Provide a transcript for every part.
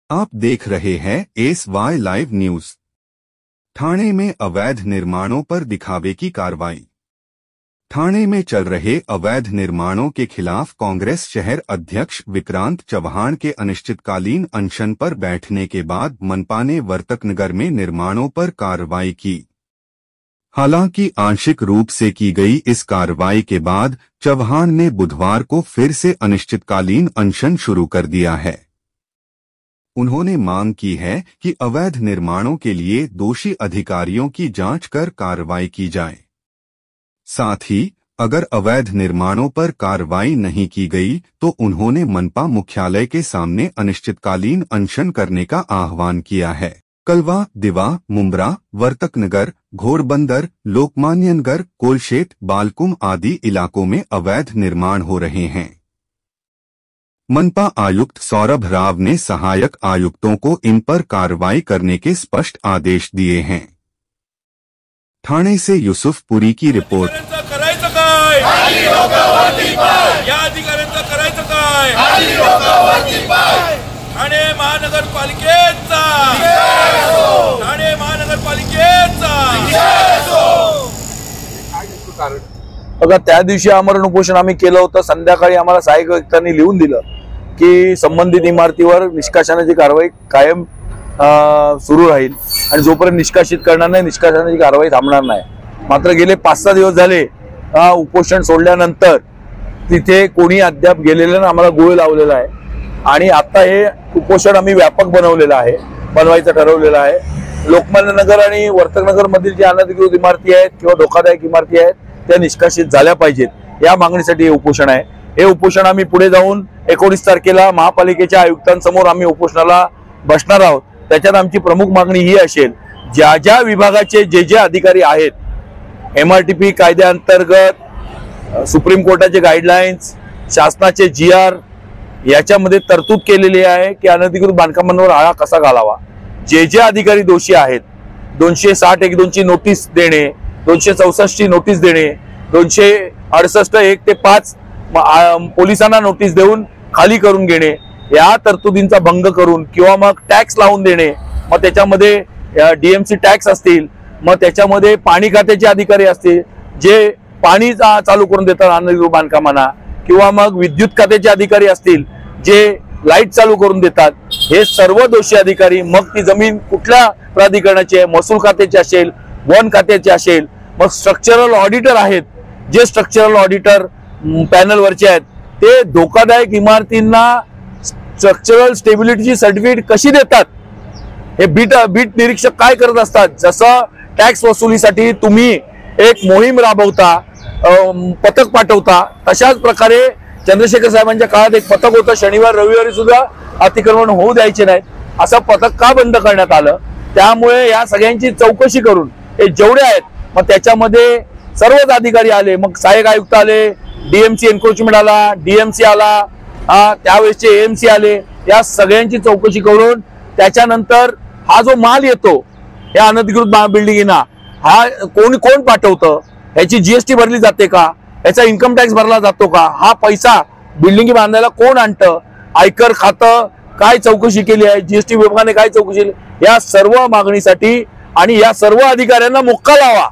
आप देख रहे हैं SY लाइव न्यूज। ठाणे में अवैध निर्माणों पर दिखावे की कार्रवाई। ठाणे में चल रहे अवैध निर्माणों के खिलाफ कांग्रेस शहर अध्यक्ष विक्रांत चव्हाण के अनिश्चितकालीन अनशन पर बैठने के बाद मनपा ने वर्तकनगर में निर्माणों पर कार्रवाई की। हालांकि आंशिक रूप से की गई इस कार्रवाई के बाद चव्हाण ने बुधवार को फिर से अनिश्चितकालीन अनशन शुरू कर दिया है। उन्होंने मांग की है कि अवैध निर्माणों के लिए दोषी अधिकारियों की जांच कर कार्रवाई की जाए। साथ ही अगर अवैध निर्माणों पर कार्रवाई नहीं की गई तो उन्होंने मनपा मुख्यालय के सामने अनिश्चितकालीन अनशन करने का आह्वान किया है। कलवा, दिवा, मुंब्रा, वर्तकनगर, घोड़बंदर, लोकमान्यनगर, कोलशेत, बालकुम आदि इलाकों में अवैध निर्माण हो रहे हैं। मनपा आयुक्त सौरभ राव ने सहायक आयुक्तों को इन पर कार्रवाई करने के स्पष्ट आदेश दिए हैं। ठाणे से यूसुफपुरी की रिपोर्ट। ठाणे महानगरपालिकेचा बघा, त्या दिवशी आमरण उपोषण आम्ही केलं होतं। संध्याकाळी आम्हाला सहाय्यक आयुक्तांनी लिहून दिलं की संबंधित इमारतीवर निष्कासनाची कारवाई कायम सुरू राहील आणि जोपर्यंत निष्कासित करणार नाही निष्कासनाची कारवाई थांबणार नाही। मात्र गेले 5-6 दिवस झाले उपोषण सोडल्यानंतर तिथे कोणी अद्याप गेलेलं नाही। आम्हाला गोळ लावलेला आहे आणि आता हे उपोषण आम्ही व्यापक बनवायचं ठरवलेलं आहे। लोकमान्य नगर आणि वर्तकनगर मधील जे अनधिकृत इमारती आहेत किंवा धोकादायक इमारती आहेत त्या निष्कासित झाल्या पाहिजेत या मागणीसाठी हे उपोषण आहे। हे उपोषण आम्ही पुढे जाऊन 19 तारखेला महापालिकेच्या आयुक्तांसमोर आम्ही उपोषणाला बसणार आहोत। त्याच्यात आमची प्रमुख मागणी ही असेल, ज्या ज्या विभागाचे जे अधिकारी आहेत, MRTP कायद्याअंतर्गत सुप्रीम कोर्टाचे गाईडलाईन्स, शासनाचे GR याच्यामध्ये तरतूद केलेली आहे की अनधिकृत बांधकामांवर आळा कसा घालावा। जे अधिकारी दोषी आहेत 260(1)(2) ची नोटीस देणे, 264 ची नोटीस देणे, 268 1 ते 5 पोलिसांना नोटीस देऊन खाली करून घेणे, या तरतुदींचा भंग करून किंवा मग टॅक्स लावून देणे, मग त्याच्यामध्ये DMC टॅक्स असतील, मग त्याच्यामध्ये पाणी खात्याचे अधिकारी असतील जे पाणी चालू करून देतात अनधिकृत बांधकामांना, किंवा मग विद्युत खात्याचे अधिकारी असतील जे लाईट चालू करून देतात, हे सर्व दोषी अधिकारी मग ती जमीन कुठल्या प्राधिकरणाची आहे, महसूल खात्याची असेल, वन खात्याची असेल, मग स्ट्रक्चरल ऑडिटर आहेत जे स्ट्रक्चरल ऑडिटर पॅनलवरचे आहेत ते धोकादायक इमारतींना स्ट्रक्चरल स्टेबिलिटीची सर्टिफिकेट कशी देतात हे बीट निरीक्षक काय करत असतात। जसं टॅक्स वसुलीसाठी तुम्ही एक मोहीम राबवता, पथक पाठवता, तशाच प्रकारे चंद्रशेखर साहेबांच्या काळात एक पथक होतं, शनिवार रविवारी सुद्धा अतिक्रमण होऊ द्यायचे नाहीत, असं पथक का बंद करण्यात आलं। त्यामुळे या सगळ्यांची चौकशी करून हे जेवढे आहेत मग त्याच्यामध्ये सर्वच अधिकारी आले, मग सहाय्यक आयुक्त आले, DMC एन्क्रोचमेंट आला, DMC आला, त्यावेळेसचे AMC आले, या सगळ्यांची चौकशी करून त्याच्यानंतर हा जो माल येतो या अनधिकृत बिल्डिंगना हा कोण पाठवतं, याची GST भरली जाते का, याचा इन्कम टॅक्स भरला जातो का, हा पैसा बिल्डिंग बांधायला कोण आणतं, आयकर खातं काय चौकशी केली आहे, GST विभागाने काय चौकशी केली, या सर्व मागणीसाठी आणि या सर्व अधिकाऱ्यांना मोक्का लावा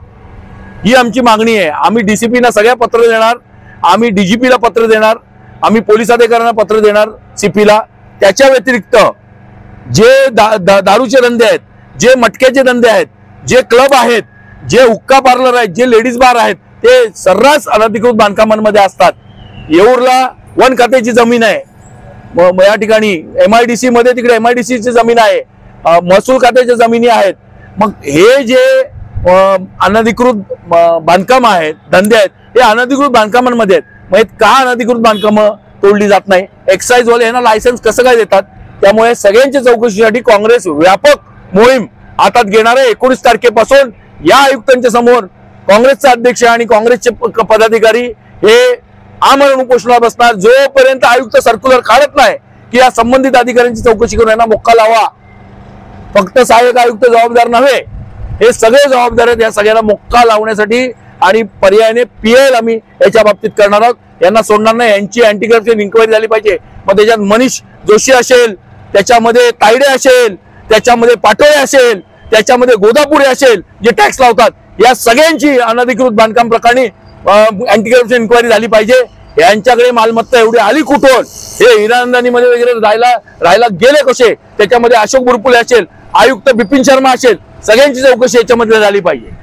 ही आमची मागणी आहे। आम्ही DCP ना सगळ्या पत्र देणार, आम्ही DGP ला पत्र देणार, आम्ही पोलीस अधिकाऱ्यांना पत्र देणार, CP ला। त्याच्या व्यतिरिक्त जे दारूचे धंदे आहेत, जे मटक्याचे धंदे आहेत, जे क्लब आहेत, जे हुक्का पार्लर आहेत, जे लेडीज बार आहेत, ते सर्रास अनधिकृत बांधकामांमध्ये असतात। येऊरला वन खात्याची जमीन आहे, या ठिकाणी MIDC मध्ये तिकडे MIDC ची जमीन आहे, महसूल खात्याच्या जमिनी आहेत। मग हे जे अनधिकृत बांधकाम आहेत, धंदे आहेत, हे अनधिकृत बांधकामांमध्ये आहेत। मग का अनधिकृत बांधकामं तोडली जात नाही, एक्साइज वाले यांना लायसन्स कसं काय देतात। त्यामुळे सगळ्यांच्या चौकशीसाठी काँग्रेस व्यापक मोहीम हातात घेणार आहे। 19 तारखेपासून या आयुक्तांच्या समोर काँग्रेसचे अध्यक्ष आणि काँग्रेसचे पदाधिकारी हे आमरण उपोषणाला बसणार जोपर्यंत आयुक्त सर्क्युलर काढत नाही की या संबंधित अधिकाऱ्यांची चौकशी करून यांना मोक्का लावा। फक्त सहाय्यक आयुक्त जबाबदार नव्हे, हे सगळे जबाबदार आहेत या सगळ्यांना मोक्का लावण्यासाठी, आणि पर्यायाने PL आम्ही याच्या बाबतीत करणार आहोत। यांना सोडणार नाही, यांची अँटी करप्शन इन्क्वायरी झाली पाहिजे। मग त्याच्यात मनीष जोशी असेल, त्याच्यामध्ये तायडे असेल, त्याच्यामध्ये पाटोळे असेल, त्याच्यामध्ये गोदापुरे असेल, जे टॅक्स लावतात, या सगळ्यांची अनधिकृत बांधकाम प्रकरणी अँटी करप्शन इन्क्वायरी झाली पाहिजे. यांच्याकडे मालमत्ता एवढी आली कुठून, हे हिरानंदानीमध्ये वगैरे राहायला गेले कसे, त्याच्यामध्ये अशोक बुरपुले असेल, आयुक्त बिपिन शर्मा असेल, सगळ्यांची चौकशी याच्यामध्ये झाली पाहिजे.